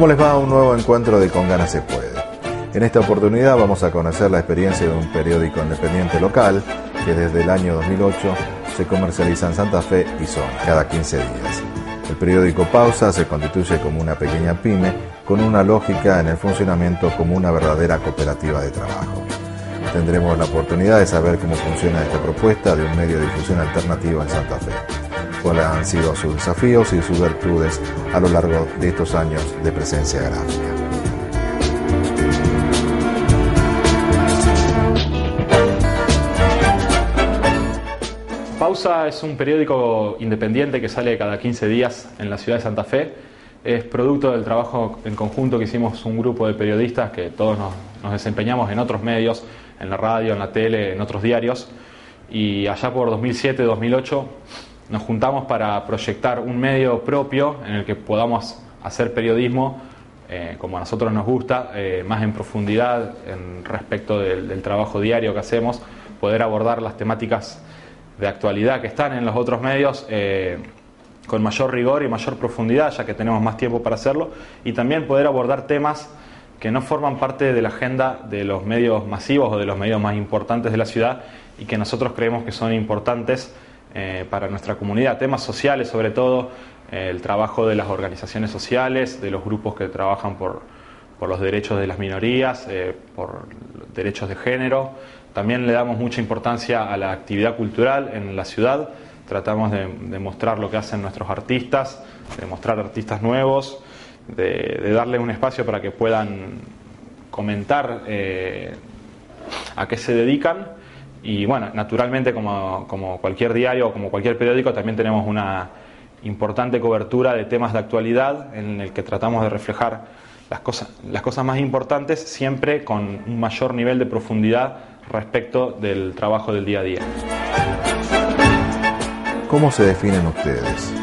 ¿Cómo les va a un nuevo encuentro de Con Ganas se puede? En esta oportunidad vamos a conocer la experiencia de un periódico independiente local que desde el año 2008 se comercializa en Santa Fe y zona, cada 15 días. El periódico Pausa se constituye como una pequeña pyme con una lógica en el funcionamiento como una verdadera cooperativa de trabajo. Tendremos la oportunidad de saber cómo funciona esta propuesta de un medio de difusión alternativo en Santa Fe, cuáles han sido sus desafíos y sus virtudes a lo largo de estos años de presencia gráfica. Pausa es un periódico independiente que sale cada 15 días en la ciudad de Santa Fe. Es producto del trabajo en conjunto que hicimos un grupo de periodistas que todos nos desempeñamos en otros medios, en la radio, en la tele, en otros diarios. Y allá por 2007-2008 nos juntamos para proyectar un medio propio en el que podamos hacer periodismo como a nosotros nos gusta, más en profundidad respecto del trabajo diario que hacemos, poder abordar las temáticas de actualidad que están en los otros medios con mayor rigor y mayor profundidad, ya que tenemos más tiempo para hacerlo, y también poder abordar temas que no forman parte de la agenda de los medios masivos o de los medios más importantes de la ciudad y que nosotros creemos que son importantes para nuestra comunidad. Temas sociales, sobre todo, el trabajo de las organizaciones sociales, de los grupos que trabajan por los derechos de las minorías, por derechos de género. También le damos mucha importancia a la actividad cultural en la ciudad. Tratamos de mostrar lo que hacen nuestros artistas, de mostrar artistas nuevos, de darle un espacio para que puedan comentar a qué se dedican. Y bueno, naturalmente como cualquier diario o como cualquier periódico también tenemos una importante cobertura de temas de actualidad en el que tratamos de reflejar las cosas más importantes, siempre con un mayor nivel de profundidad respecto del trabajo del día a día. ¿Cómo se definen ustedes?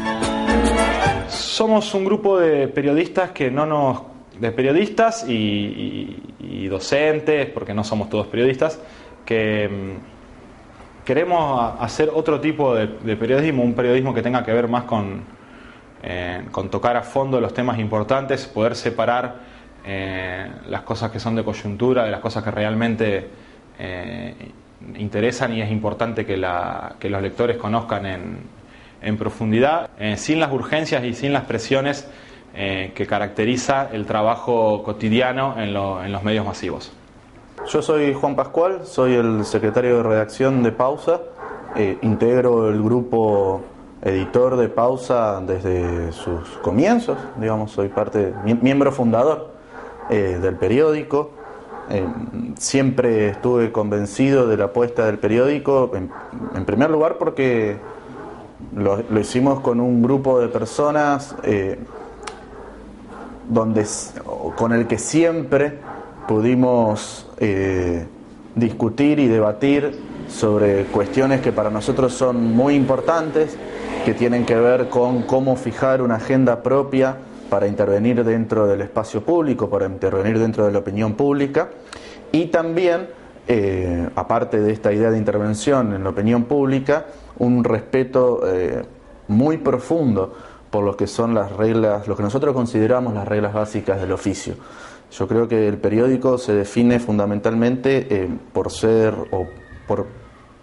Somos un grupo de periodistas de periodistas y docentes, porque no somos todos periodistas, que queremos hacer otro tipo de periodismo, un periodismo que tenga que ver más con tocar a fondo los temas importantes, poder separar las cosas que son de coyuntura de las cosas que realmente interesan y es importante que los lectores conozcan en profundidad, sin las urgencias y sin las presiones que caracteriza el trabajo cotidiano en los medios masivos. Yo soy Juan Pascual, soy el secretario de redacción de Pausa, integro el grupo editor de Pausa desde sus comienzos, digamos, soy miembro fundador del periódico. Siempre estuve convencido de la apuesta del periódico, en primer lugar porque lo hicimos con un grupo de personas con el que siempre pudimos discutir y debatir sobre cuestiones que para nosotros son muy importantes, que tienen que ver con cómo fijar una agenda propia para intervenir dentro del espacio público, para intervenir dentro de la opinión pública, y también, aparte de esta idea de intervención en la opinión pública, un respeto muy profundo por lo que son las reglas, lo que nosotros consideramos las reglas básicas del oficio. Yo creo que el periódico se define fundamentalmente por ser o por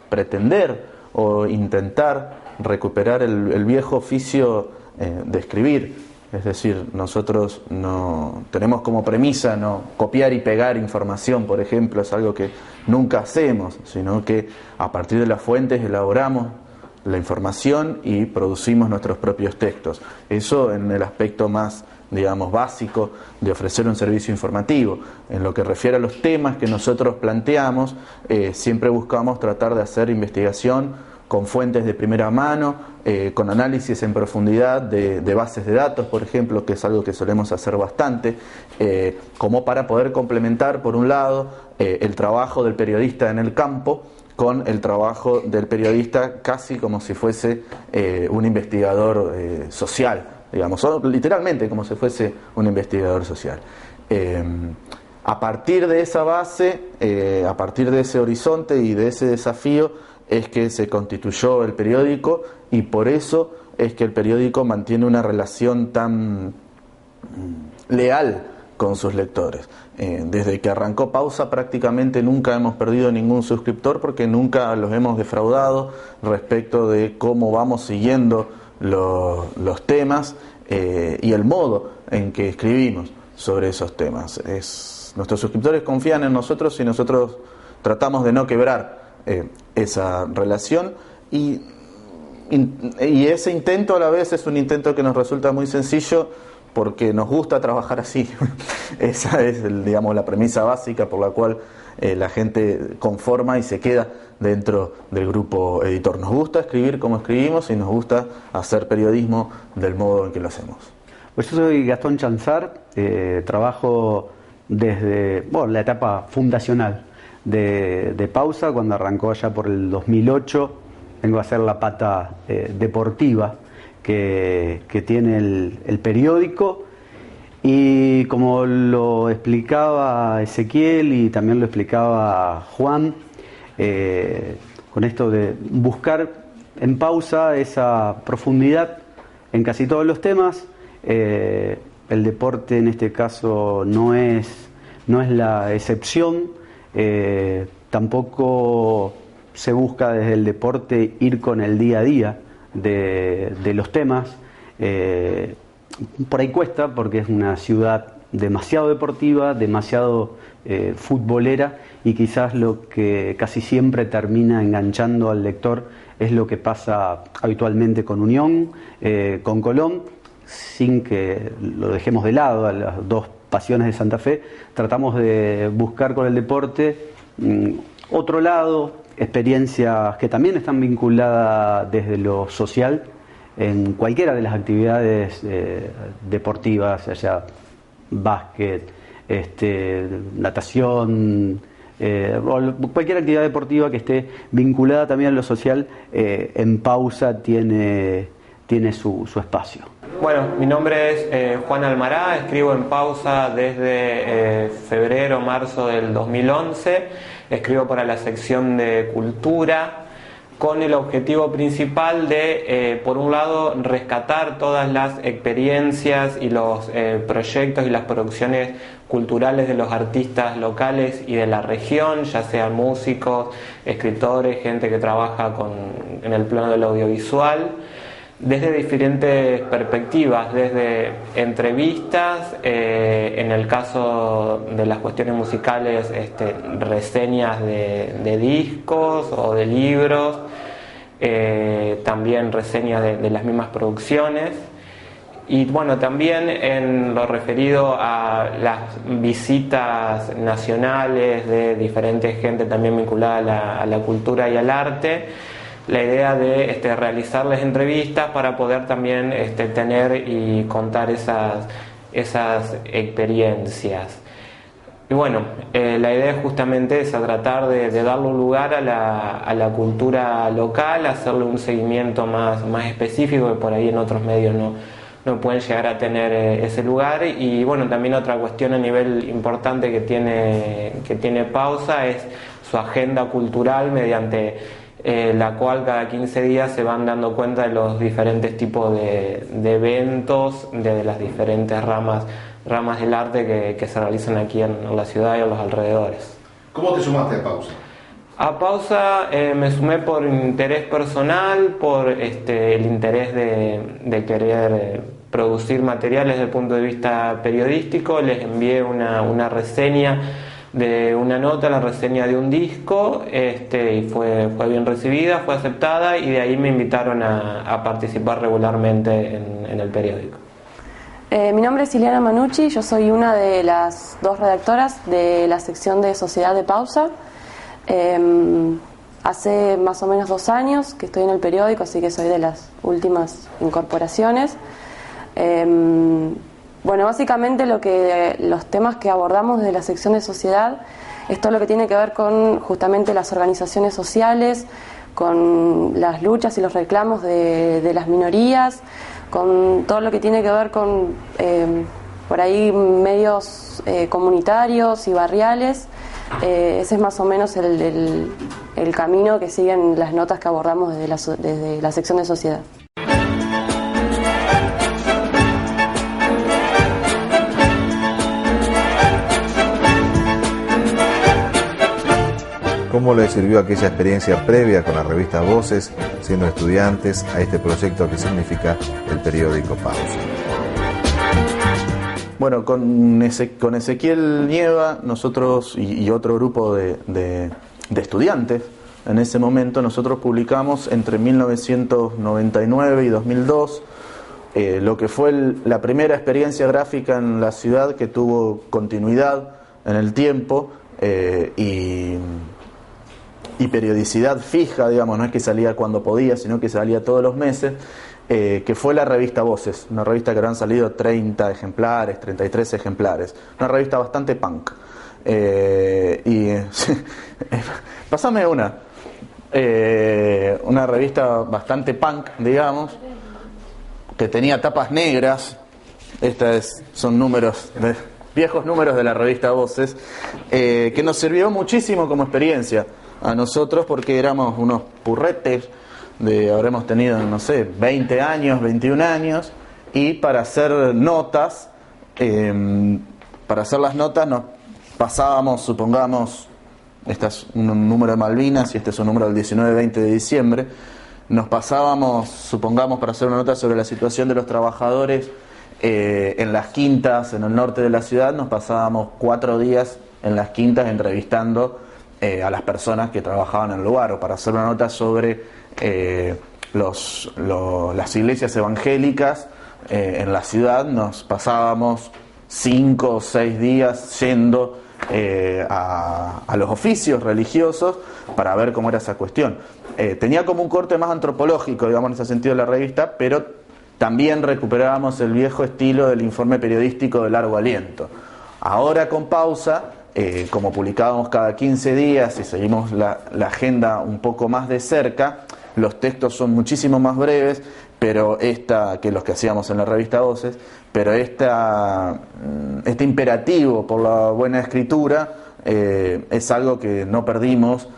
pretender o intentar recuperar el viejo oficio de escribir. Es decir, nosotros no tenemos como premisa no copiar y pegar información, por ejemplo, es algo que nunca hacemos, sino que a partir de las fuentes elaboramos la información y producimos nuestros propios textos. Eso en el aspecto más, digamos, básico de ofrecer un servicio informativo. En lo que refiere a los temas que nosotros planteamos, siempre buscamos tratar de hacer investigación con fuentes de primera mano, con análisis en profundidad de bases de datos, por ejemplo, que es algo que solemos hacer bastante, como para poder complementar, por un lado, el trabajo del periodista en el campo con el trabajo del periodista casi como si fuese un investigador social, digamos, o literalmente como si fuese un investigador social. A partir de esa base, a partir de ese horizonte y de ese desafío, es que se constituyó el periódico, y por eso es que el periódico mantiene una relación tan leal con sus lectores. Desde que arrancó Pausa prácticamente nunca hemos perdido ningún suscriptor porque nunca los hemos defraudado respecto de cómo vamos siguiendo los temas y el modo en que escribimos sobre esos temas. Nuestros suscriptores confían en nosotros y nosotros tratamos de no quebrar esa relación y ese intento a la vez es un intento que nos resulta muy sencillo porque nos gusta trabajar así. Esa es, digamos, la premisa básica por la cual la gente conforma y se queda dentro del grupo editor. Nos gusta escribir como escribimos y nos gusta hacer periodismo del modo en que lo hacemos. Pues yo soy Gastón Chanzar, trabajo desde la etapa fundacional de Pausa, cuando arrancó allá por el 2008. Vengo a hacer la pata deportiva que tiene el periódico, y como lo explicaba Ezequiel y también lo explicaba Juan, con esto de buscar en Pausa esa profundidad en casi todos los temas. El deporte en este caso no es la excepción, tampoco se busca desde el deporte ir con el día a día de los temas. Por ahí cuesta porque es una ciudad demasiado deportiva, demasiado futbolera, y quizás lo que casi siempre termina enganchando al lector es lo que pasa habitualmente con Unión, con Colón, sin que lo dejemos de lado a las dos pasiones de Santa Fe. Tratamos de buscar con el deporte otro lado, experiencias que también están vinculadas desde lo social en cualquiera de las actividades deportivas, ya sea básquet, natación, o cualquier actividad deportiva que esté vinculada también a lo social. En Pausa tiene su espacio. Bueno, mi nombre es Juan Almará, escribo en Pausa desde febrero, marzo del 2011, escribo para la sección de Cultura, con el objetivo principal de, por un lado, rescatar todas las experiencias y los proyectos y las producciones culturales de los artistas locales y de la región, ya sean músicos, escritores, gente que trabaja en el plano del audiovisual, desde diferentes perspectivas, desde entrevistas, en el caso de las cuestiones musicales, reseñas de discos o de libros, también reseñas de las mismas producciones, y bueno, también en lo referido a las visitas nacionales de diferentes gente también vinculada a la cultura y al arte, la idea de realizarles entrevistas para poder también tener y contar esas experiencias. Y bueno, la idea es justamente esa, tratar de darle un lugar a la cultura local, hacerle un seguimiento más específico, que por ahí en otros medios no pueden llegar a tener ese lugar. Y bueno, también otra cuestión a nivel importante que tiene Pausa es su agenda cultural, mediante la cual cada 15 días se van dando cuenta de los diferentes tipos de eventos de las diferentes ramas del arte que se realizan aquí en la ciudad y en los alrededores. ¿Cómo te sumaste a Pausa? A Pausa me sumé por interés personal, por el interés de querer producir materiales desde el punto de vista periodístico. Les envié una reseña de una nota, la reseña de un disco, y fue bien recibida, fue aceptada, y de ahí me invitaron a participar regularmente en el periódico. Mi nombre es Ileana Manucci, yo soy una de las dos redactoras de la sección de Sociedad de Pausa. Hace más o menos 2 años que estoy en el periódico, así que soy de las últimas incorporaciones. Bueno, básicamente los temas que abordamos de la sección de Sociedad es todo lo que tiene que ver con justamente las organizaciones sociales, con las luchas y los reclamos de las minorías, con todo lo que tiene que ver con por ahí medios comunitarios y barriales. Ese es más o menos el camino que siguen las notas que abordamos desde la sección de Sociedad. ¿Cómo les sirvió aquella experiencia previa con la revista Voces, siendo estudiantes, a este proyecto que significa el periódico Pausa? Bueno, con Ezequiel Nieva, nosotros y otro grupo de estudiantes, en ese momento nosotros publicamos entre 1999 y 2002 lo que fue la primera experiencia gráfica en la ciudad que tuvo continuidad en el tiempo y periodicidad fija, digamos, no es que salía cuando podía, sino que salía todos los meses, que fue la revista Voces, una revista que habrán salido 30 ejemplares, 33 ejemplares, una revista bastante punk. Pásame una revista bastante punk, digamos, que tenía tapas negras. Son números, viejos números de la revista Voces, que nos sirvió muchísimo como experiencia a nosotros, porque éramos unos purretes habremos tenido, no sé, 20 años, 21 años, y para hacer notas, las notas nos pasábamos, supongamos, este es un número de Malvinas y este es un número del 19-20 de diciembre, nos pasábamos, supongamos, para hacer una nota sobre la situación de los trabajadores en las quintas, en el norte de la ciudad, nos pasábamos 4 días en las quintas entrevistando a las personas que trabajaban en el lugar, o para hacer una nota sobre las iglesias evangélicas en la ciudad, nos pasábamos 5 o 6 días yendo a los oficios religiosos para ver cómo era esa cuestión. Tenía como un corte más antropológico, digamos, en ese sentido la revista, pero también recuperábamos el viejo estilo del informe periodístico de largo aliento. Ahora con Pausa, como publicábamos cada 15 días y seguimos la agenda un poco más de cerca, los textos son muchísimo más breves, pero que los que hacíamos en la revista Voces, pero este imperativo por la buena escritura es algo que no perdimos,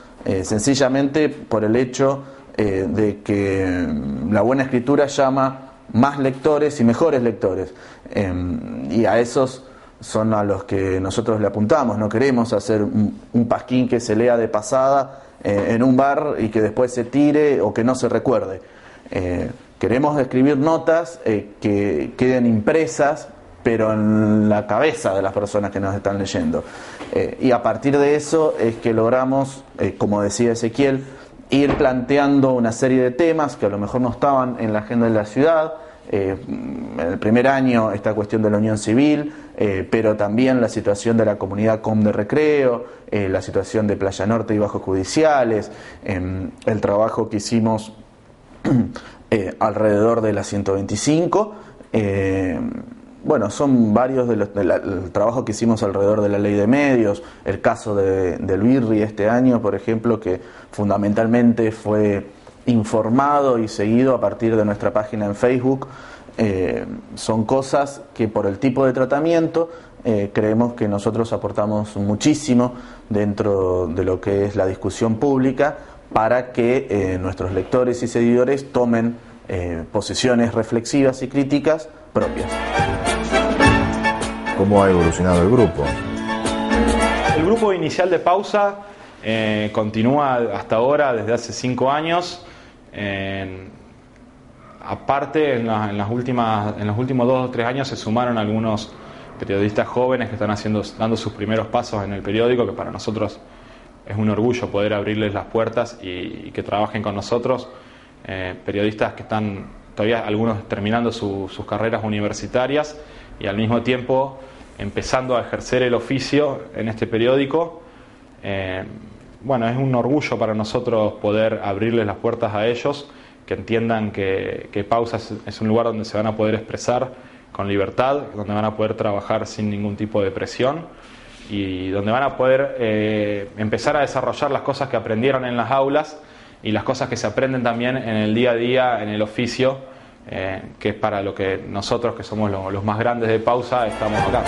sencillamente por el hecho de que la buena escritura llama más lectores y mejores lectores, y a esos son a los que nosotros le apuntamos. No queremos hacer un pasquín que se lea de pasada en un bar y que después se tire o que no se recuerde. Queremos escribir notas que queden impresas, pero en la cabeza de las personas que nos están leyendo. Y a partir de eso es que logramos, como decía Ezequiel, ir planteando una serie de temas que a lo mejor no estaban en la agenda de la ciudad. En el primer año esta cuestión de la unión civil, pero también la situación de la comunidad COM de Recreo, la situación de Playa Norte y Bajos Judiciales, el trabajo que hicimos alrededor de la 125, bueno, son varios del trabajo que hicimos alrededor de la ley de medios, el caso del Birri este año, por ejemplo, que fundamentalmente fue informado y seguido a partir de nuestra página en Facebook. Son cosas que por el tipo de tratamiento creemos que nosotros aportamos muchísimo dentro de lo que es la discusión pública para que nuestros lectores y seguidores tomen posiciones reflexivas y críticas propias. ¿Cómo ha evolucionado el grupo? El grupo inicial de Pausa continúa hasta ahora desde hace 5 años. Aparte, en los últimos 2 o 3 años se sumaron algunos periodistas jóvenes que están dando sus primeros pasos en el periódico, que para nosotros es un orgullo poder abrirles las puertas y que trabajen con nosotros. Periodistas que están todavía algunos terminando sus carreras universitarias y al mismo tiempo empezando a ejercer el oficio en este periódico. Bueno, es un orgullo para nosotros poder abrirles las puertas a ellos, que entiendan que Pausa es un lugar donde se van a poder expresar con libertad, donde van a poder trabajar sin ningún tipo de presión y donde van a poder empezar a desarrollar las cosas que aprendieron en las aulas y las cosas que se aprenden también en el día a día, en el oficio, que es para lo que nosotros, que somos los más grandes de Pausa, estamos acá.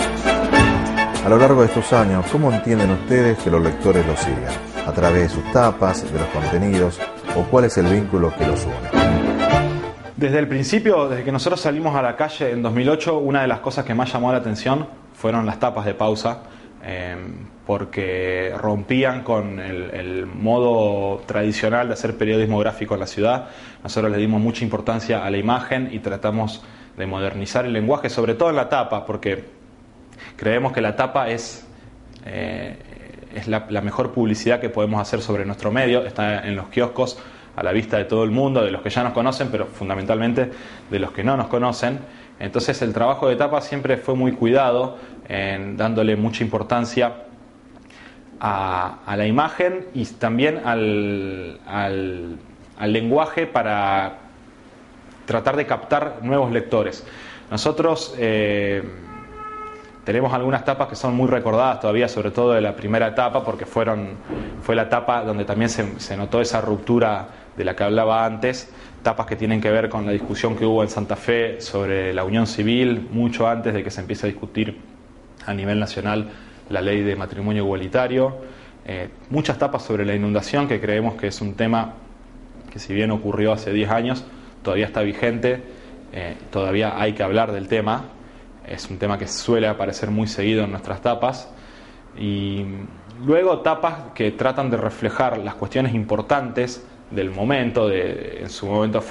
A lo largo de estos años, ¿cómo entienden ustedes que los lectores los sigan? ¿A través de sus tapas, de los contenidos, o cuál es el vínculo que los une? Desde el principio, desde que nosotros salimos a la calle en 2008, una de las cosas que más llamó la atención fueron las tapas de Pausa. porque rompían con el modo tradicional de hacer periodismo gráfico en la ciudad. Nosotros le dimos mucha importancia a la imagen y tratamos de modernizar el lenguaje, sobre todo en la tapa, porque creemos que la tapa es la mejor publicidad que podemos hacer sobre nuestro medio. Está en los kioscos a la vista de todo el mundo, de los que ya nos conocen, pero fundamentalmente de los que no nos conocen. Entonces el trabajo de tapa siempre fue muy cuidado, dándole mucha importancia a la imagen y también al lenguaje para tratar de captar nuevos lectores. Nosotros tenemos algunas tapas que son muy recordadas todavía, sobre todo de la primera etapa, porque fue la etapa donde también se notó esa ruptura de la que hablaba antes, tapas que tienen que ver con la discusión que hubo en Santa Fe sobre la unión civil, mucho antes de que se empiece a discutir a nivel nacional la ley de matrimonio igualitario, muchas tapas sobre la inundación, que creemos que es un tema que, si bien ocurrió hace 10 años, todavía está vigente, todavía hay que hablar del tema. Es un tema que suele aparecer muy seguido en nuestras tapas. Y luego tapas que tratan de reflejar las cuestiones importantes del momento. En su momento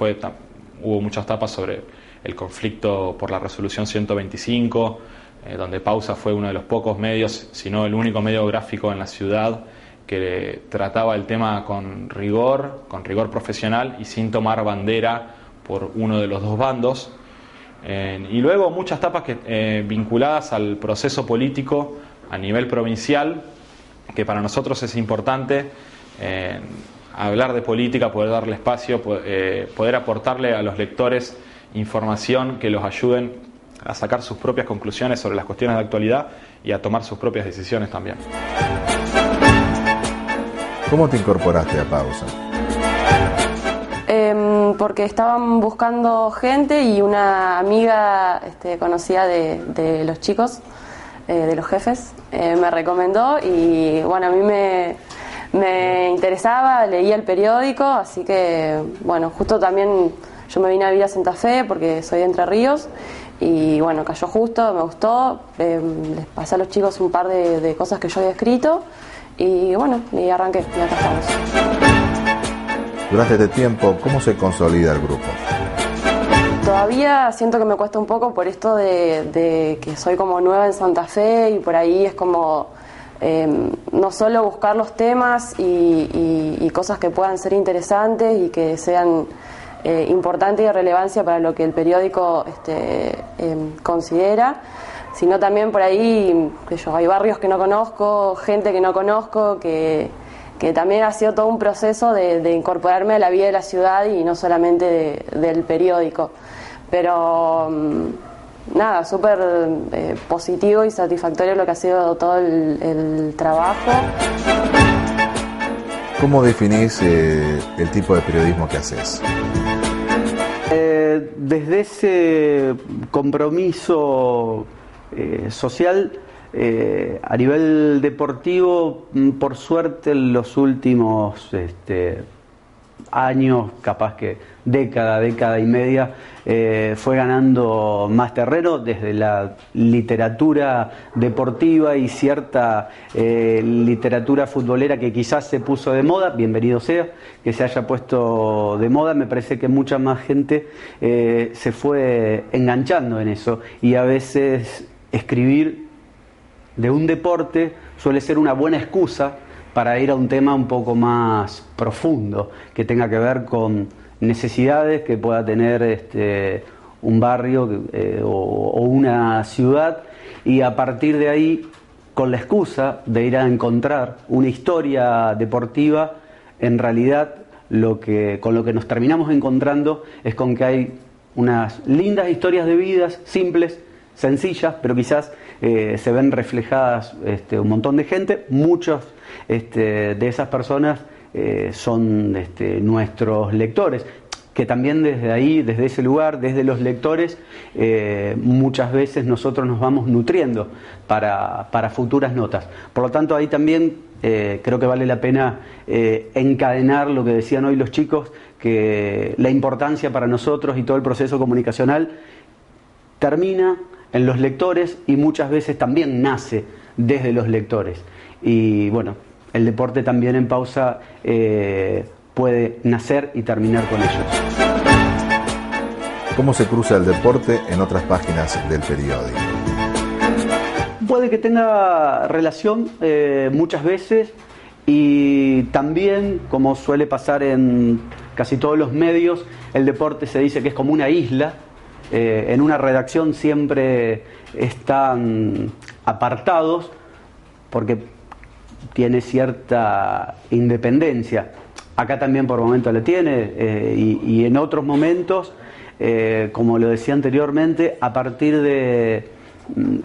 hubo muchas tapas sobre el conflicto por la resolución 125, donde Pausa fue uno de los pocos medios, si no el único medio gráfico en la ciudad que trataba el tema con rigor profesional y sin tomar bandera por uno de los dos bandos. Y luego muchas tapas vinculadas al proceso político a nivel provincial, que para nosotros es importante hablar de política, poder darle espacio, poder aportarle a los lectores información que los ayuden a sacar sus propias conclusiones sobre las cuestiones de actualidad y a tomar sus propias decisiones también. ¿Cómo te incorporaste a Pausa? Porque estaban buscando gente y una amiga conocida de los chicos, de los jefes, me recomendó y bueno, a mí me interesaba, leía el periódico, así que bueno, justo también yo me vine a vivir a Santa Fe porque soy de Entre Ríos y bueno, cayó justo, me gustó, les pasé a los chicos un par de cosas que yo había escrito y bueno, y arranqué, y acá estamos. Durante este tiempo, ¿cómo se consolida el grupo? Todavía siento que me cuesta un poco por esto de que soy como nueva en Santa Fe y por ahí es como no solo buscar los temas y cosas que puedan ser interesantes y que sean importantes y de relevancia para lo que el periódico considera, sino también por ahí, hay barrios que no conozco, gente que no conozco, que también ha sido todo un proceso de incorporarme a la vida de la ciudad y no solamente del periódico. Pero nada, súper positivo y satisfactorio lo que ha sido todo el trabajo. ¿Cómo definís el tipo de periodismo que haces? Desde ese compromiso social, a nivel deportivo, por suerte en los últimos años, capaz que década y media, fue ganando más terreno desde la literatura deportiva y cierta literatura futbolera que quizás se puso de moda. Bienvenido sea que se haya puesto de moda. Me parece que mucha más gente se fue enganchando en eso y a veces escribir de un deporte suele ser una buena excusa para ir a un tema un poco más profundo, que tenga que ver con necesidades que pueda tener un barrio o una ciudad, y a partir de ahí, con la excusa de ir a encontrar una historia deportiva, en realidad con lo que nos terminamos encontrando es con que hay unas lindas historias de vidas simples, sencillas, pero quizás se ven reflejadas un montón de gente. Muchos de esas personas son nuestros lectores, que también desde ahí, desde ese lugar, desde los lectores, muchas veces nosotros nos vamos nutriendo para futuras notas. Por lo tanto, ahí también creo que vale la pena encadenar lo que decían hoy los chicos, que la importancia para nosotros y todo el proceso comunicacional termina en los lectores y muchas veces también nace desde los lectores. Y bueno, el deporte también en Pausa puede nacer y terminar con ellos. ¿Cómo se cruza el deporte en otras páginas del periódico? Puede que tenga relación muchas veces, y también, como suele pasar en casi todos los medios, el deporte se dice que es como una isla. En una redacción siempre están apartados porque tiene cierta independencia. Acá también por momentos la tiene, y en otros momentos, como lo decía anteriormente, a partir de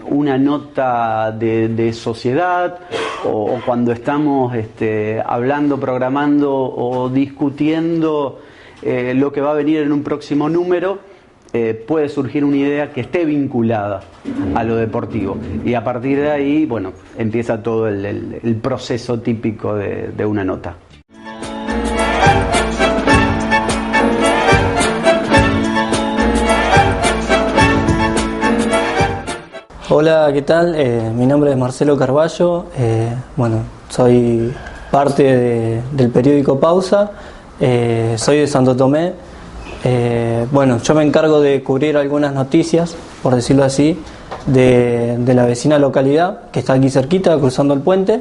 una nota de sociedad, o cuando estamos hablando, programando o discutiendo lo que va a venir en un próximo número, puede surgir una idea que esté vinculada a lo deportivo, y a partir de ahí, bueno, empieza todo el proceso típico de una nota. Hola, ¿qué tal? Mi nombre es Marcelo Carballo. Bueno, soy parte del periódico Pausa. Soy de Santo Tomé. Bueno, yo me encargo de cubrir algunas noticias, por decirlo así, de la vecina localidad que está aquí cerquita, cruzando el puente.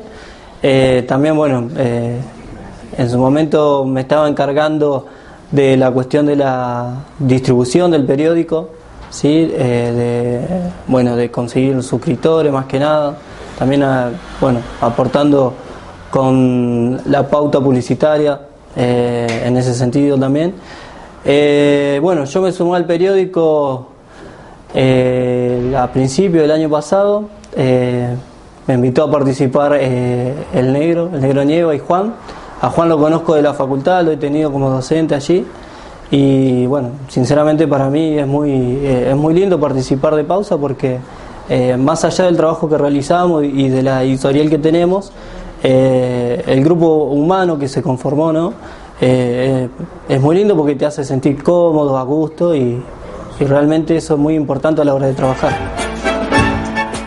También, bueno, en su momento me estaba encargando de la cuestión de la distribución del periódico. Sí, de conseguir suscriptores más que nada, también aportando con la pauta publicitaria en ese sentido también. Yo me sumé al periódico a principio del año pasado. Me invitó a participar el negro Nieva y Juan. A Juan lo conozco de la facultad, lo he tenido como docente allí. Y bueno, sinceramente para mí es muy lindo participar de Pausa, porque más allá del trabajo que realizamos y de la editorial que tenemos, el grupo humano que se conformó, ¿no? Es muy lindo porque te hace sentir cómodo, a gusto, y realmente eso es muy importante a la hora de trabajar.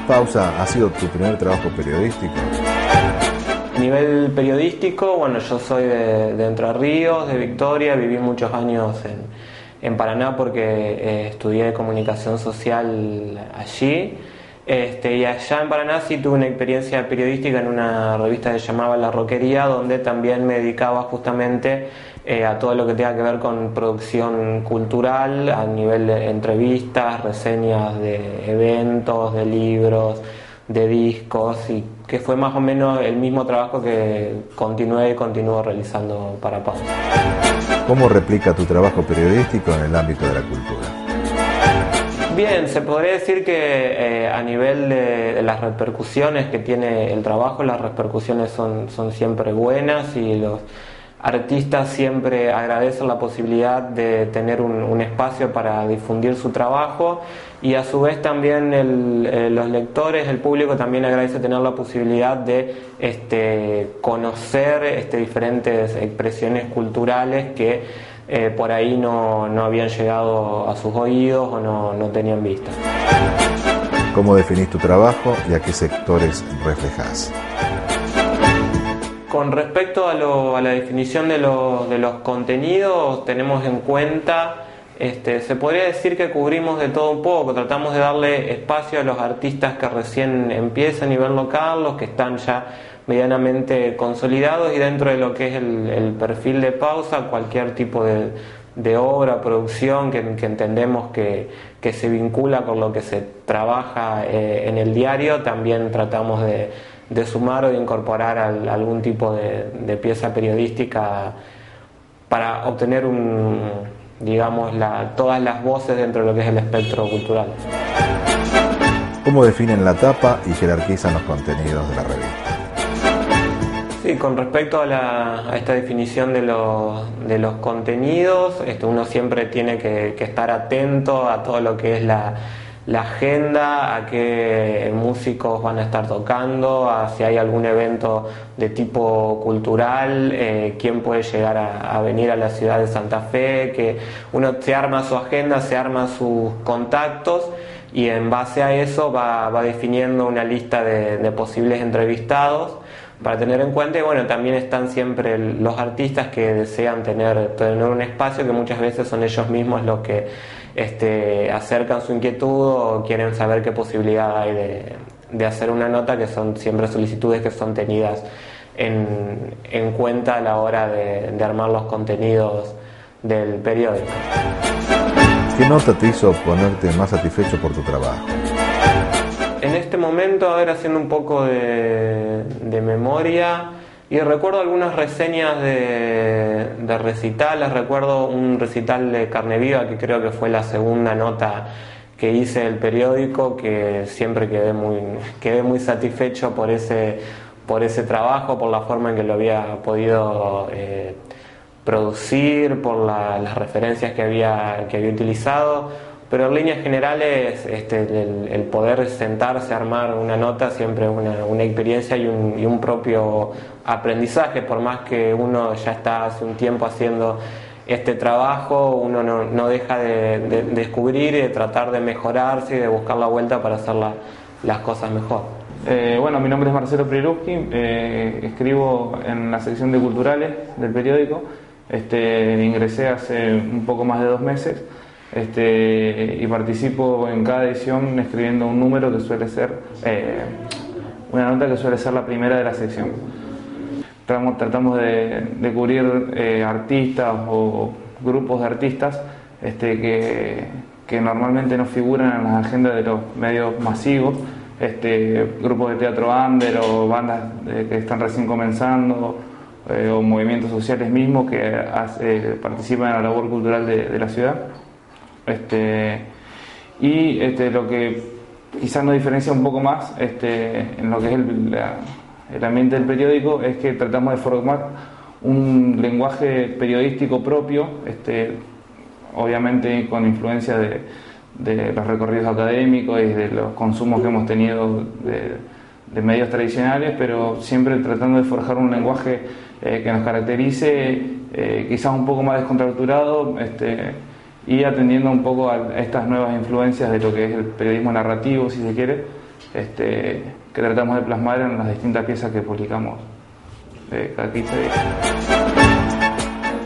Pausa, ¿ha sido tu primer trabajo periodístico? A nivel periodístico, bueno, yo soy de Entre Ríos, de Victoria, viví muchos años en Paraná porque estudié comunicación social allí. Y allá en Paraná sí tuve una experiencia periodística en una revista que se llamaba La Roquería, donde también me dedicaba justamente a todo lo que tenga que ver con producción cultural, a nivel de entrevistas, reseñas de eventos, de libros, de discos, y que fue más o menos el mismo trabajo que continué y continúo realizando para Pausa. ¿Cómo replica tu trabajo periodístico en el ámbito de la cultura? Bien, se podría decir que a nivel de las repercusiones que tiene el trabajo, las repercusiones son siempre buenas, y los artistas siempre agradecen la posibilidad de tener un espacio para difundir su trabajo, y a su vez también los lectores, el público también agradece tener la posibilidad de conocer diferentes expresiones culturales que por ahí no habían llegado a sus oídos o no tenían vista. ¿Cómo definís tu trabajo y a qué sectores reflejás? Con respecto a la definición de los contenidos, tenemos en cuenta, se podría decir que cubrimos de todo un poco, tratamos de darle espacio a los artistas que recién empiezan a nivel local, los que están ya medianamente consolidados, y dentro de lo que es el perfil de Pausa, cualquier tipo de obra, producción que entendemos que se vincula con lo que se trabaja en el diario, también tratamos de sumar o de incorporar algún tipo de pieza periodística para obtener todas las voces dentro de lo que es el espectro cultural. ¿Cómo definen la tapa y jerarquizan los contenidos de la revista? Sí, con respecto a esta definición de los contenidos, uno siempre tiene que estar atento a todo lo que es la agenda, a qué músicos van a estar tocando, a si hay algún evento de tipo cultural, quién puede llegar a venir a la ciudad de Santa Fe, que uno se arma su agenda, se arma sus contactos, y en base a eso va definiendo una lista de posibles entrevistados para tener en cuenta. Y bueno, también están siempre los artistas que desean tener un espacio, que muchas veces son ellos mismos los que acercan su inquietud o quieren saber qué posibilidad hay de hacer una nota, que son siempre solicitudes que son tenidas en cuenta a la hora de armar los contenidos del periódico. ¿Qué nota te hizo ponerte más satisfecho por tu trabajo? En este momento, ahora haciendo un poco de memoria, y recuerdo algunas reseñas de recitales. Recuerdo un recital de Carne Viva, que creo que fue la segunda nota que hice del periódico, que siempre quedé muy satisfecho por ese trabajo, por la forma en que lo había podido producir, por las referencias que había utilizado. Pero en líneas generales, el poder sentarse a armar una nota siempre es una experiencia y un propio aprendizaje. Por más que uno ya está hace un tiempo haciendo este trabajo, uno no deja de descubrir y de tratar de mejorarse y de buscar la vuelta para hacer las cosas mejor. Bueno, mi nombre es Marcelo Priruski, escribo en la sección de culturales del periódico. Ingresé hace un poco más de 2 meses. Y participo en cada edición escribiendo un número que suele ser una nota que suele ser la primera de la sección. Tratamos de cubrir artistas o grupos de artistas que normalmente no figuran en las agendas de los medios masivos, grupos de teatro under o bandas que están recién comenzando, o movimientos sociales mismos que participan en la labor cultural de la ciudad. Lo que quizás nos diferencia un poco más en lo que es el ambiente del periódico es que tratamos de formar un lenguaje periodístico propio, obviamente con influencia de los recorridos académicos y de los consumos que hemos tenido de medios tradicionales, pero siempre tratando de forjar un lenguaje que nos caracterice, quizás un poco más descontracturado, y atendiendo un poco a estas nuevas influencias de lo que es el periodismo narrativo, si se quiere, que tratamos de plasmar en las distintas piezas que publicamos cada 15 días.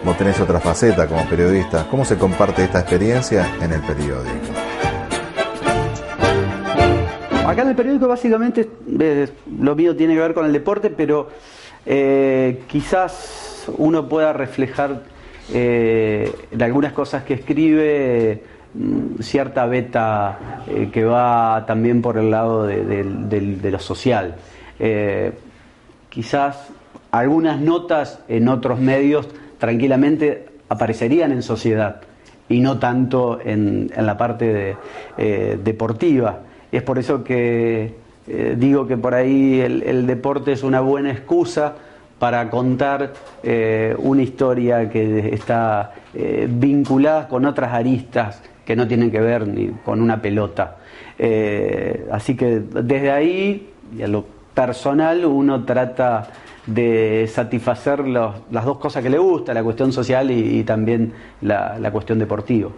Vos tenés otra faceta como periodista. ¿Cómo se comparte esta experiencia en el periódico? Acá en el periódico básicamente lo mío tiene que ver con el deporte, pero quizás uno pueda reflejar en algunas cosas que escribe cierta beta que va también por el lado de lo social. Quizás algunas notas en otros medios tranquilamente aparecerían en sociedad y no tanto en la parte deportiva. Es por eso que digo que por ahí el deporte es una buena excusa para contar una historia que está vinculada con otras aristas que no tienen que ver ni con una pelota. Así que desde ahí, y a lo personal, uno trata de satisfacer las dos cosas que le gusta, la cuestión social y también la cuestión deportiva.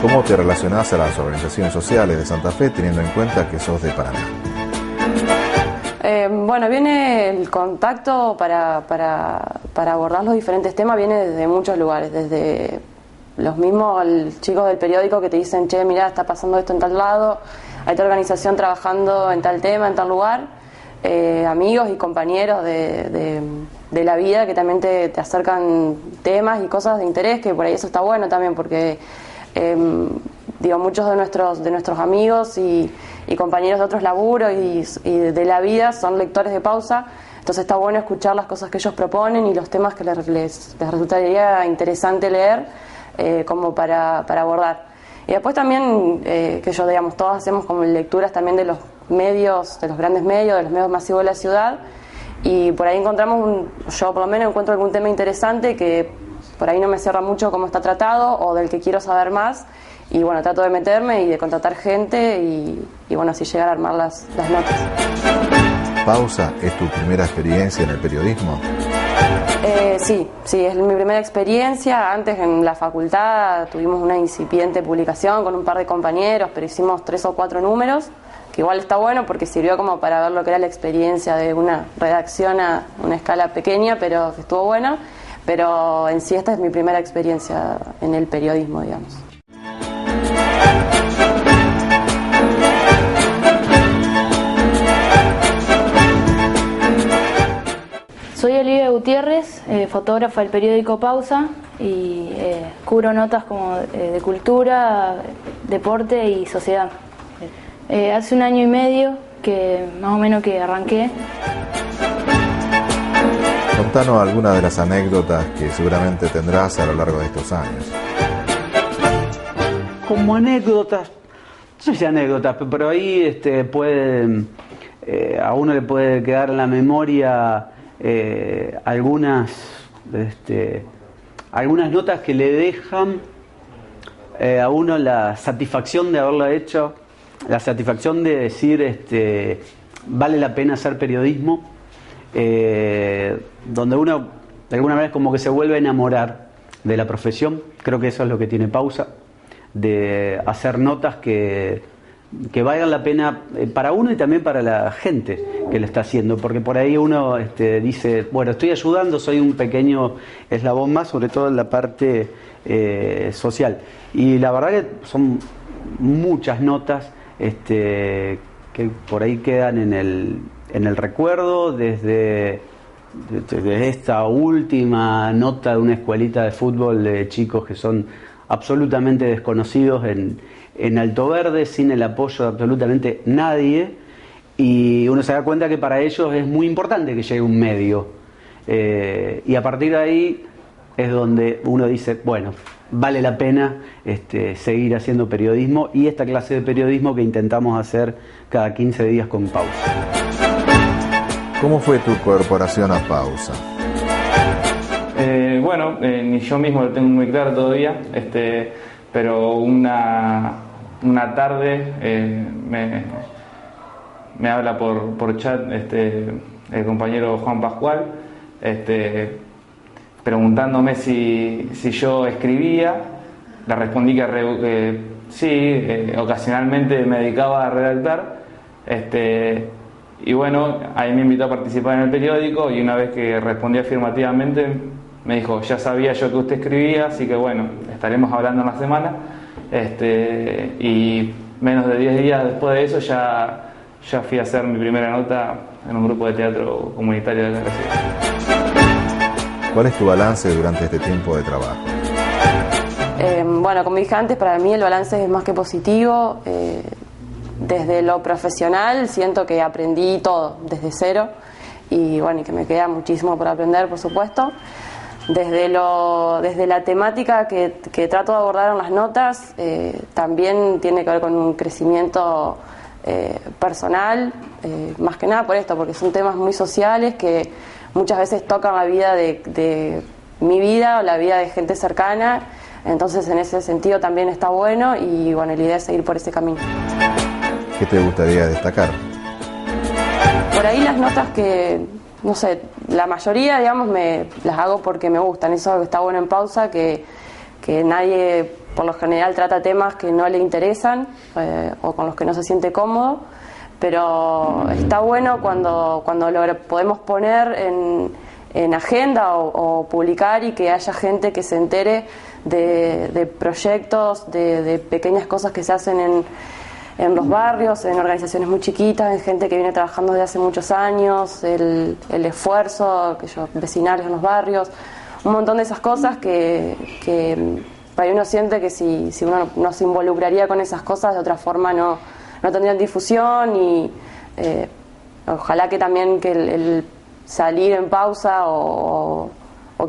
¿Cómo te relacionás a las organizaciones sociales de Santa Fe teniendo en cuenta que sos de Paraná? Bueno, viene el contacto para abordar los diferentes temas, viene desde muchos lugares, desde los mismos chicos del periódico que te dicen, che, mirá, está pasando esto en tal lado, hay tal organización trabajando en tal tema, en tal lugar, amigos y compañeros de la vida que también te acercan temas y cosas de interés, que por ahí eso está bueno también, porque muchos de nuestros amigos y compañeros de otros laburos y de la vida son lectores de Pausa, entonces está bueno escuchar las cosas que ellos proponen y los temas que les resultaría interesante leer como para abordar. Y después también todos hacemos como lecturas también de los medios, de los grandes medios, de los medios masivos de la ciudad, y por ahí encontramos, yo por lo menos encuentro algún tema interesante que por ahí no me cierra mucho cómo está tratado o del que quiero saber más, y bueno, trato de meterme y de contratar gente y bueno, así llegar a armar las notas. ¿Pausa es tu primera experiencia en el periodismo? Sí, es mi primera experiencia. Antes en la facultad tuvimos una incipiente publicación con un par de compañeros, pero hicimos 3 o 4 números, que igual está bueno porque sirvió como para ver lo que era la experiencia de una redacción a una escala pequeña, pero que estuvo buena. Pero en sí esta es mi primera experiencia en el periodismo, digamos. Soy Olivia Gutiérrez, fotógrafa del periódico Pausa y cubro notas como de cultura, deporte y sociedad. Hace 1 año y medio que más o menos que arranqué. Contanos algunas de las anécdotas que seguramente tendrás a lo largo de estos años. Como anécdotas, no sé si anécdotas, pero ahí a uno le puede quedar en la memoria algunas notas que le dejan a uno la satisfacción de haberlo hecho, la satisfacción de decir vale la pena hacer periodismo, donde uno de alguna manera como que se vuelve a enamorar de la profesión. Creo que eso es lo que tiene Pausa, de hacer notas que valgan la pena para uno y también para la gente que lo está haciendo, porque por ahí uno dice, bueno, estoy ayudando, soy un pequeño eslabón más, sobre todo en la parte social. Y la verdad que son muchas notas que por ahí quedan en el recuerdo, desde esta última nota de una escuelita de fútbol de chicos que son absolutamente desconocidos en Alto Verde, sin el apoyo de absolutamente nadie, y uno se da cuenta que para ellos es muy importante que llegue un medio, y a partir de ahí es donde uno dice, bueno, vale la pena seguir haciendo periodismo, y esta clase de periodismo que intentamos hacer cada 15 días con Pausa. ¿Cómo fue tu incorporación a Pausa? Ni yo mismo lo tengo muy claro todavía, pero una tarde me habla por chat el compañero Juan Pascual, preguntándome si yo escribía. Le respondí que sí, ocasionalmente me dedicaba a redactar, y bueno, ahí me invitó a participar en el periódico, y una vez que respondí afirmativamente me dijo, ya sabía yo que usted escribía, así que bueno, estaremos hablando en la semana, y menos de 10 días después de eso ya fui a hacer mi primera nota en un grupo de teatro comunitario de la ciudad. ¿Cuál es tu balance durante este tiempo de trabajo? Como dije antes, para mí el balance es más que positivo. Desde lo profesional siento que aprendí todo desde cero, y que me queda muchísimo por aprender, por supuesto. Desde la temática que trato de abordar en las notas, también tiene que ver con un crecimiento personal, más que nada por esto, porque son temas muy sociales que muchas veces tocan la vida de mi vida o la vida de gente cercana. Entonces en ese sentido también está bueno, y la idea es seguir por ese camino. ¿Qué te gustaría destacar? Por ahí las notas que, no sé, la mayoría, digamos, las hago porque me gustan. Eso está bueno en Pausa, que nadie por lo general trata temas que no le interesan o con los que no se siente cómodo, pero está bueno cuando lo podemos poner en agenda o publicar, y que haya gente que se entere de proyectos, de pequeñas cosas que se hacen en los barrios, en organizaciones muy chiquitas, en gente que viene trabajando desde hace muchos años, el esfuerzo vecinales en los barrios, un montón de esas cosas que para uno siente que si uno no se involucraría con esas cosas, de otra forma no tendrían difusión, y ojalá que también que el salir en Pausa o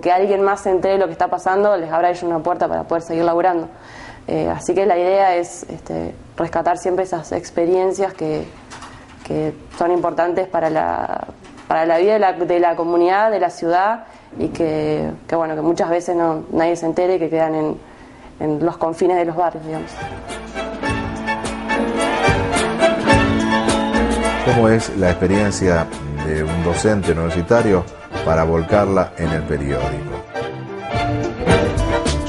que alguien más se entere de lo que está pasando les abra a ellos una puerta para poder seguir laburando. Así que la idea es rescatar siempre esas experiencias que son importantes para la vida de la comunidad, de la ciudad, y que muchas veces nadie se entere y que quedan en los confines de los barrios, digamos. ¿Cómo es la experiencia de un docente universitario para volcarla en el periódico.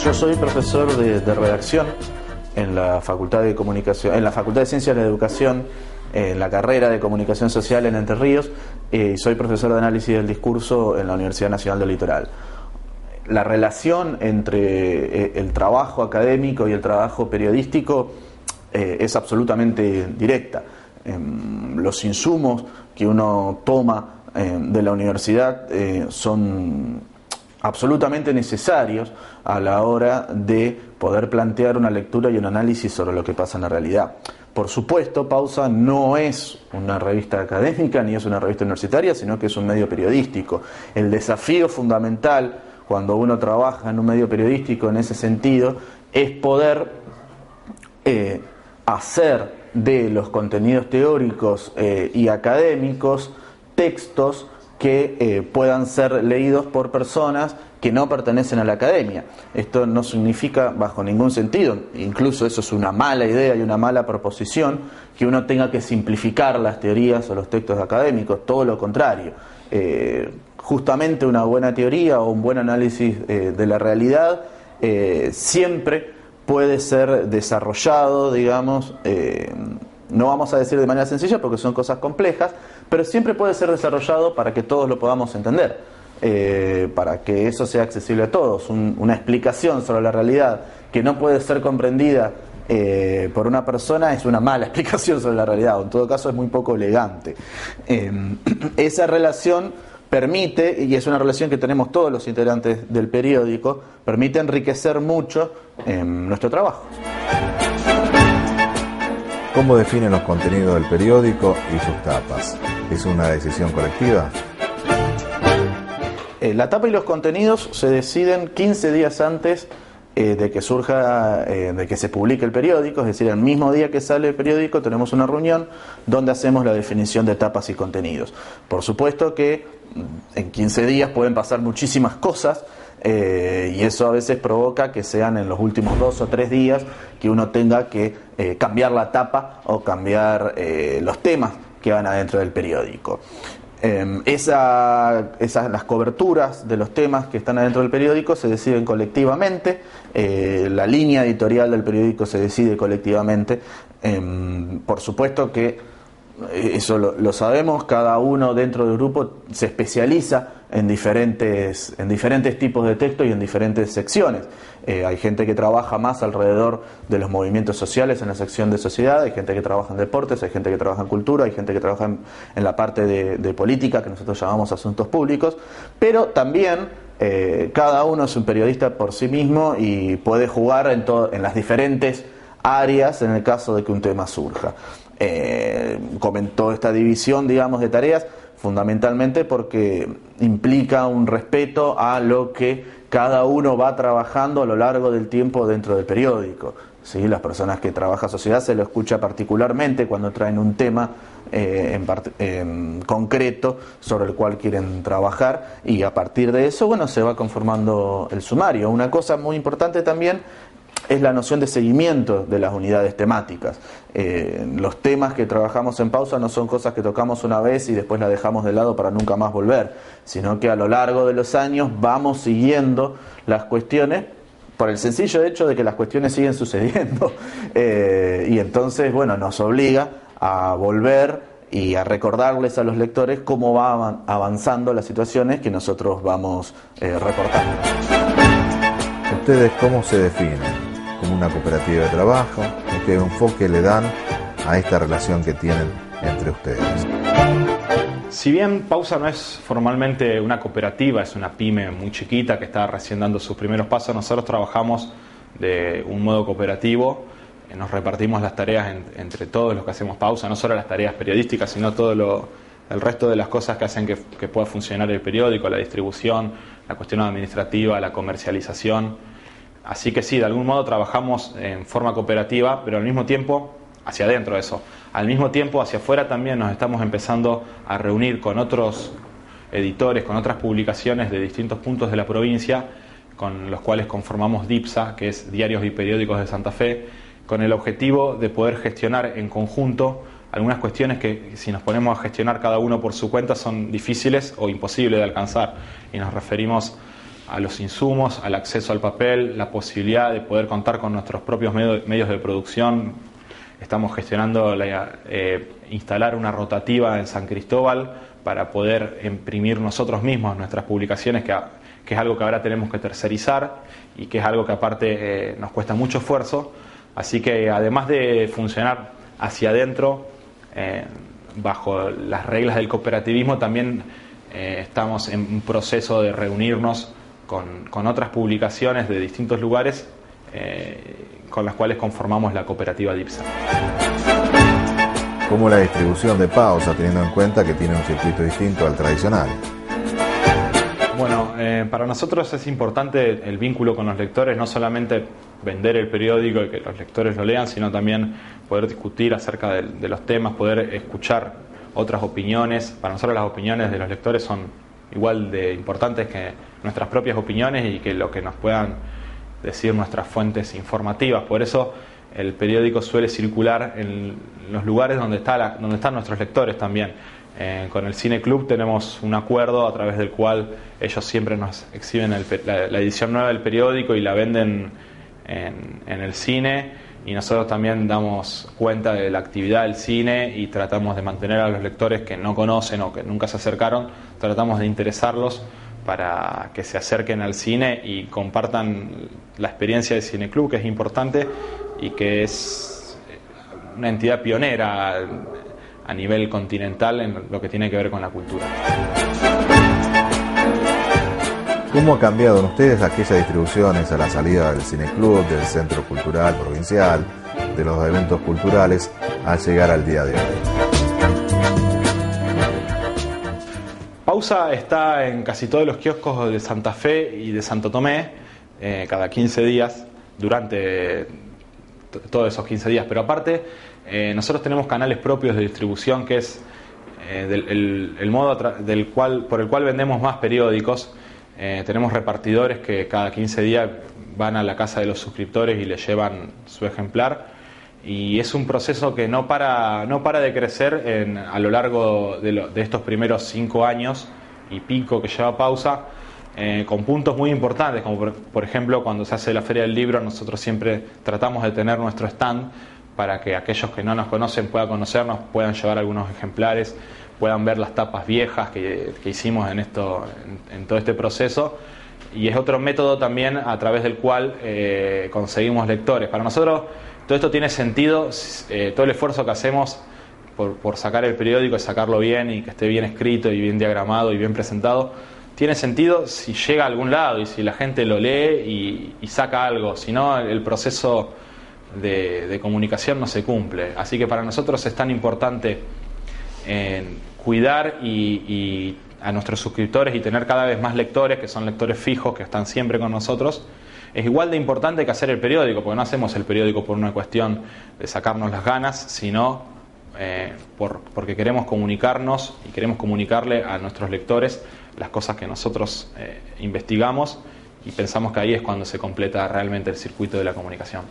Yo soy profesor de redacción en la Facultad de Comunicación, en la Facultad de Ciencias de la Educación, en la carrera de Comunicación Social en Entre Ríos, y soy profesor de análisis del discurso en la Universidad Nacional del Litoral. La relación entre el trabajo académico y el trabajo periodístico es absolutamente directa. Los insumos que uno toma de la universidad son absolutamente necesarios a la hora de poder plantear una lectura y un análisis sobre lo que pasa en la realidad. Por supuesto, Pausa no es una revista académica ni es una revista universitaria, sino que es un medio periodístico. El desafío fundamental cuando uno trabaja en un medio periodístico en ese sentido es poder hacer de los contenidos teóricos y académicos textos que puedan ser leídos por personas que no pertenecen a la academia. Esto no significa bajo ningún sentido, incluso eso es una mala idea y una mala proposición, que uno tenga que simplificar las teorías o los textos académicos, todo lo contrario. Justamente una buena teoría o un buen análisis de la realidad siempre puede ser desarrollado, digamos, no vamos a decir de manera sencilla porque son cosas complejas, pero siempre puede ser desarrollado para que todos lo podamos entender, para que eso sea accesible a todos. Una explicación sobre la realidad que no puede ser comprendida por una persona es una mala explicación sobre la realidad, o en todo caso es muy poco elegante. Esa relación permite, y es una relación que tenemos todos los integrantes del periódico, permite enriquecer mucho nuestro trabajo. ¿Cómo definen los contenidos del periódico y sus tapas? ¿Es una decisión colectiva? La tapa y los contenidos se deciden 15 días antes de que surja, de que se publique el periódico, es decir, el mismo día que sale el periódico tenemos una reunión donde hacemos la definición de tapas y contenidos. Por supuesto que en 15 días pueden pasar muchísimas cosas, y eso a veces provoca que sean en los últimos 2 o 3 días que uno tenga que cambiar la tapa o cambiar los temas que van adentro del periódico. Las coberturas de los temas que están adentro del periódico se deciden colectivamente, la línea editorial del periódico se decide colectivamente. Por supuesto que eso lo sabemos, cada uno dentro del grupo se especializa en diferentes tipos de texto y en diferentes secciones. Hay gente que trabaja más alrededor de los movimientos sociales en la sección de sociedad, hay gente que trabaja en deportes, hay gente que trabaja en cultura, hay gente que trabaja en la parte de política, que nosotros llamamos asuntos públicos, pero también cada uno es un periodista por sí mismo y puede jugar en las diferentes áreas en el caso de que un tema surja. Comentó esta división, digamos, de tareas fundamentalmente porque implica un respeto a lo que cada uno va trabajando a lo largo del tiempo dentro del periódico. ¿Sí? Las personas que trabajan sociedad se lo escucha particularmente cuando traen un tema en concreto sobre el cual quieren trabajar, y a partir de eso, bueno, se va conformando el sumario. Una cosa muy importante también es la noción de seguimiento de las unidades temáticas. Los temas que trabajamos en Pausa no son cosas que tocamos una vez y después las dejamos de lado para nunca más volver, sino que a lo largo de los años vamos siguiendo las cuestiones por el sencillo hecho de que las cuestiones siguen sucediendo. Y entonces, bueno, nos obliga a volver y a recordarles a los lectores cómo van avanzando las situaciones que nosotros vamos reportando. ¿Ustedes cómo se definen? ¿Como una cooperativa de trabajo? ¿Qué enfoque le dan a esta relación que tienen entre ustedes? Si bien Pausa no es formalmente una cooperativa, es una pyme muy chiquita que está recién dando sus primeros pasos, nosotros trabajamos de un modo cooperativo, nos repartimos las tareas entre todos los que hacemos Pausa, no solo las tareas periodísticas, sino todo el resto de las cosas que hacen que pueda funcionar el periódico, la distribución, la cuestión administrativa, la comercialización. Así que sí, de algún modo trabajamos en forma cooperativa, pero al mismo tiempo hacia adentro de eso. Al mismo tiempo hacia afuera también nos estamos empezando a reunir con otros editores, con otras publicaciones de distintos puntos de la provincia, con los cuales conformamos DIPSA, que es Diarios y Periódicos de Santa Fe, con el objetivo de poder gestionar en conjunto algunas cuestiones que si nos ponemos a gestionar cada uno por su cuenta son difíciles o imposibles de alcanzar, y nos referimos a los insumos, al acceso al papel, la posibilidad de poder contar con nuestros propios medios de producción. Estamos gestionando instalar una rotativa en San Cristóbal para poder imprimir nosotros mismos nuestras publicaciones, que es algo que ahora tenemos que tercerizar y que es algo que aparte nos cuesta mucho esfuerzo. Así que además de funcionar hacia adentro, bajo las reglas del cooperativismo, también estamos en un proceso de reunirnos con otras publicaciones de distintos lugares con las cuales conformamos la cooperativa DIPSA. ¿Cómo la distribución de Pausa, teniendo en cuenta que tiene un circuito distinto al tradicional? Bueno, para nosotros es importante el vínculo con los lectores, no solamente vender el periódico y que los lectores lo lean, sino también poder discutir acerca de los temas, poder escuchar otras opiniones. Para nosotros las opiniones de los lectores son igual de importantes que nuestras propias opiniones y que lo que nos puedan decir nuestras fuentes informativas. Por eso el periódico suele circular en los lugares donde están nuestros lectores también. Con el Cine Club tenemos un acuerdo a través del cual ellos siempre nos exhiben la edición nueva del periódico y la venden en el cine, y nosotros también damos cuenta de la actividad del cine y tratamos de mantener a los lectores que no conocen o que nunca se acercaron, tratamos de interesarlos para que se acerquen al cine y compartan la experiencia del Cine Club, que es importante y que es una entidad pionera a nivel continental en lo que tiene que ver con la cultura. ¿Cómo ha cambiado en ustedes aquellas distribuciones a la salida del Cine Club, del Centro Cultural Provincial, de los eventos culturales, al llegar al día de hoy? Pausa está en casi todos los kioscos de Santa Fe y de Santo Tomé, cada 15 días, durante todos esos 15 días. Pero aparte, nosotros tenemos canales propios de distribución, que es el modo por el cual vendemos más periódicos. Tenemos repartidores que cada 15 días van a la casa de los suscriptores y les llevan su ejemplar, y es un proceso que no para de crecer a lo largo de estos primeros 5 años y pico que lleva Pausa, con puntos muy importantes, como por ejemplo cuando se hace la Feria del Libro. Nosotros siempre tratamos de tener nuestro stand para que aquellos que no nos conocen puedan conocernos, puedan llevar algunos ejemplares, puedan ver las tapas viejas que hicimos en todo este proceso. Y es otro método también a través del cual conseguimos lectores. Para nosotros todo esto tiene sentido, todo el esfuerzo que hacemos por sacar el periódico y sacarlo bien y que esté bien escrito y bien diagramado y bien presentado, tiene sentido si llega a algún lado y si la gente lo lee y saca algo. Si no, el proceso de comunicación no se cumple. Así que para nosotros es tan importante cuidar y a nuestros suscriptores y tener cada vez más lectores, que son lectores fijos, que están siempre con nosotros. Es igual de importante que hacer el periódico, porque no hacemos el periódico por una cuestión de sacarnos las ganas, sino porque queremos comunicarnos y queremos comunicarle a nuestros lectores las cosas que nosotros investigamos, y pensamos que ahí es cuando se completa realmente el circuito de la comunicación.